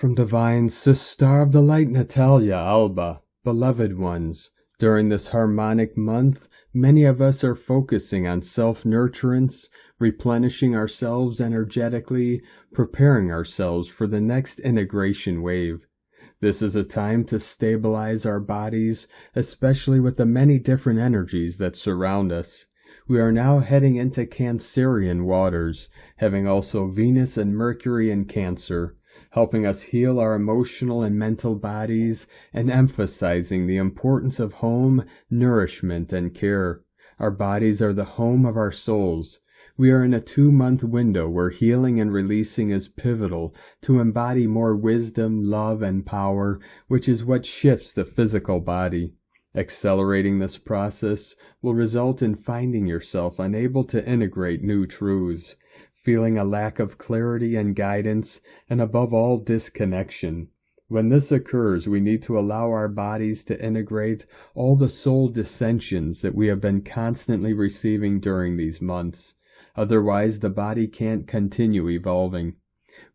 From Divine Sister of the Light Natalia Alba, beloved ones, during this harmonic month, many of us are focusing on self-nurturance, replenishing ourselves energetically, preparing ourselves for the next integration wave. This is a time to stabilize our bodies, especially with the many different energies that surround us. We are now heading into Cancerian waters, having also Venus and Mercury in Cancer, helping us heal our emotional and mental bodies and emphasizing the importance of home, nourishment, and care. Our bodies are the home of our souls. We are in a 2-month window where healing and releasing is pivotal to embody more wisdom, love, and power, which is what shifts the physical body. Accelerating this process will result in finding yourself unable to integrate new truths, feeling a lack of clarity and guidance, and above all, disconnection. When this occurs, we need to allow our bodies to integrate all the soul dissensions that we have been constantly receiving during these months. Otherwise, the body can't continue evolving.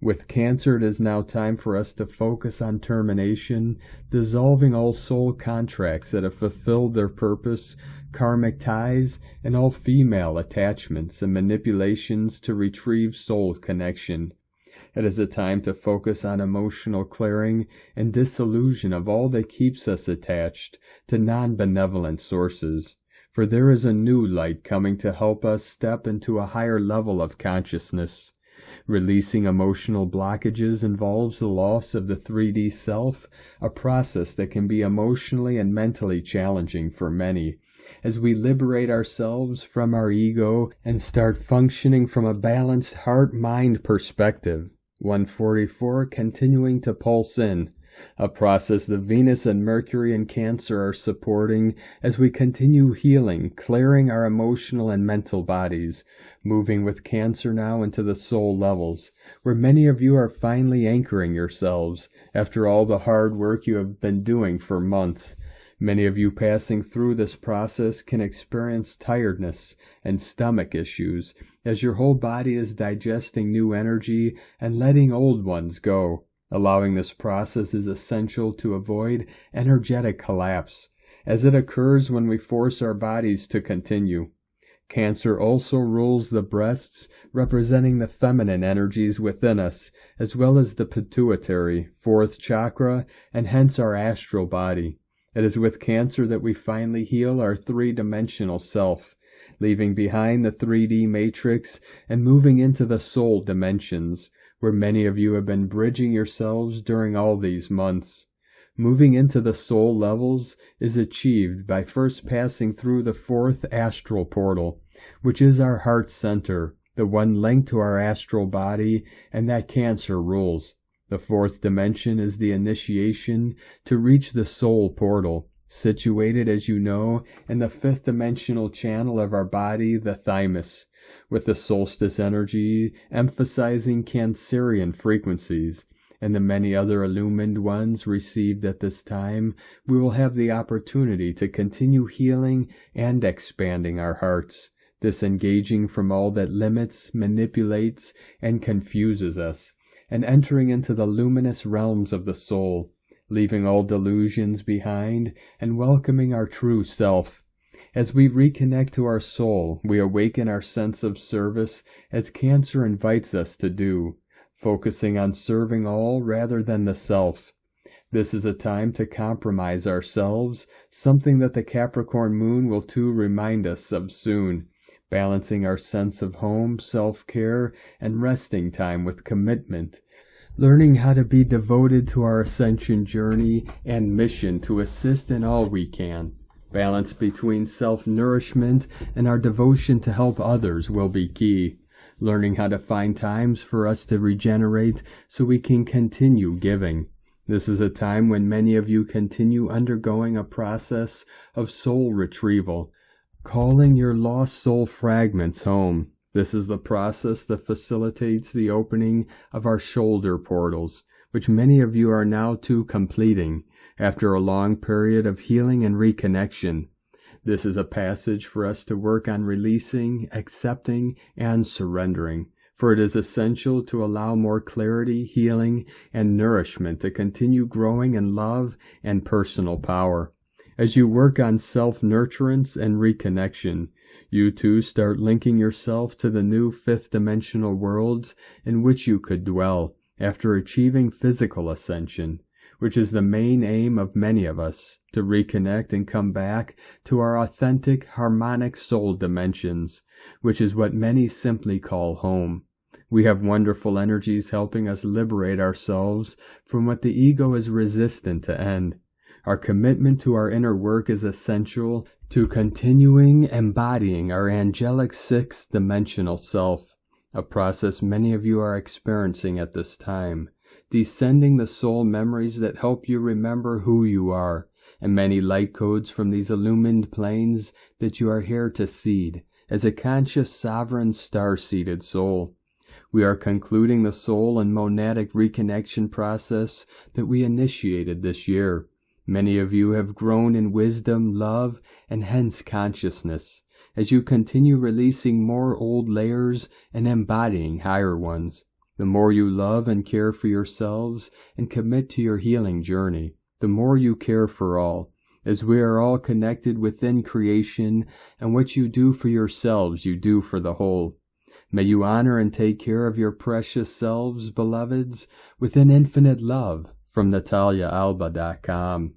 With Cancer, it is now time for us to focus on termination, dissolving all soul contracts that have fulfilled their purpose, karmic ties, and all female attachments and manipulations to retrieve soul connection. It is a time to focus on emotional clearing and dissolution of all that keeps us attached to non-benevolent sources. For there is a new light coming to help us step into a higher level of consciousness. Releasing emotional blockages involves the loss of the 3D self, a process that can be emotionally and mentally challenging for many, as we liberate ourselves from our ego and start functioning from a balanced heart-mind perspective. 144 continuing to pulse in, a process the Venus and Mercury in Cancer are supporting as we continue healing, clearing our emotional and mental bodies, moving with Cancer now into the soul levels, where many of you are finally anchoring yourselves after all the hard work you have been doing for months. Many of you passing through this process can experience tiredness and stomach issues as your whole body is digesting new energy and letting old ones go. Allowing this process is essential to avoid energetic collapse, as it occurs when we force our bodies to continue. Cancer also rules the breasts, representing the feminine energies within us, as well as the pituitary, 4th chakra, and hence our astral body. It is with Cancer that we finally heal our 3-dimensional self, leaving behind the 3D matrix and moving into the soul dimensions, where many of you have been bridging yourselves during all these months. Moving into the soul levels is achieved by first passing through the 4th astral portal, which is our heart center, the one linked to our astral body, and that Cancer rules. The 4th dimension is the initiation to reach the soul portal, situated, as you know, in the 5th dimensional channel of our body, the thymus, with the solstice energy emphasizing Cancerian frequencies, and the many other illumined ones received at this time. We will have the opportunity to continue healing and expanding our hearts, disengaging from all that limits, manipulates, and confuses us, and entering into the luminous realms of the soul, leaving all delusions behind and welcoming our true self. As we reconnect to our soul, we awaken our sense of service as Cancer invites us to do, focusing on serving all rather than the self. This is a time to compromise ourselves, something that the Capricorn moon will too remind us of soon, balancing our sense of home, self-care, and resting time with commitment, learning how to be devoted to our ascension journey and mission to assist in all we can. Balance between self-nourishment and our devotion to help others will be key. Learning how to find times for us to regenerate so we can continue giving. This is a time when many of you continue undergoing a process of soul retrieval, calling your lost soul fragments home. This is the process that facilitates the opening of our shoulder portals, which many of you are now too completing after a long period of healing and reconnection. This is a passage for us to work on releasing, accepting, and surrendering, for it is essential to allow more clarity, healing, and nourishment to continue growing in love and personal power. As you work on self-nurturance and reconnection, you too start linking yourself to the new fifth-dimensional worlds in which you could dwell after achieving physical ascension, which is the main aim of many of us, to reconnect and come back to our authentic, harmonic soul dimensions, which is what many simply call home. We have wonderful energies helping us liberate ourselves from what the ego is resistant to end. Our commitment to our inner work is essential to continuing embodying our angelic sixth-dimensional self, a process many of you are experiencing at this time, descending the soul memories that help you remember who you are, and many light codes from these illumined planes that you are here to seed as a conscious, sovereign, star-seeded soul. We are concluding the soul and monadic reconnection process that we initiated this year. Many of you have grown in wisdom, love, and hence consciousness, as you continue releasing more old layers and embodying higher ones. The more you love and care for yourselves and commit to your healing journey, the more you care for all, as we are all connected within creation, and what you do for yourselves you do for the whole. May you honor and take care of your precious selves, beloveds, within infinite love. From NataliaAlba.com.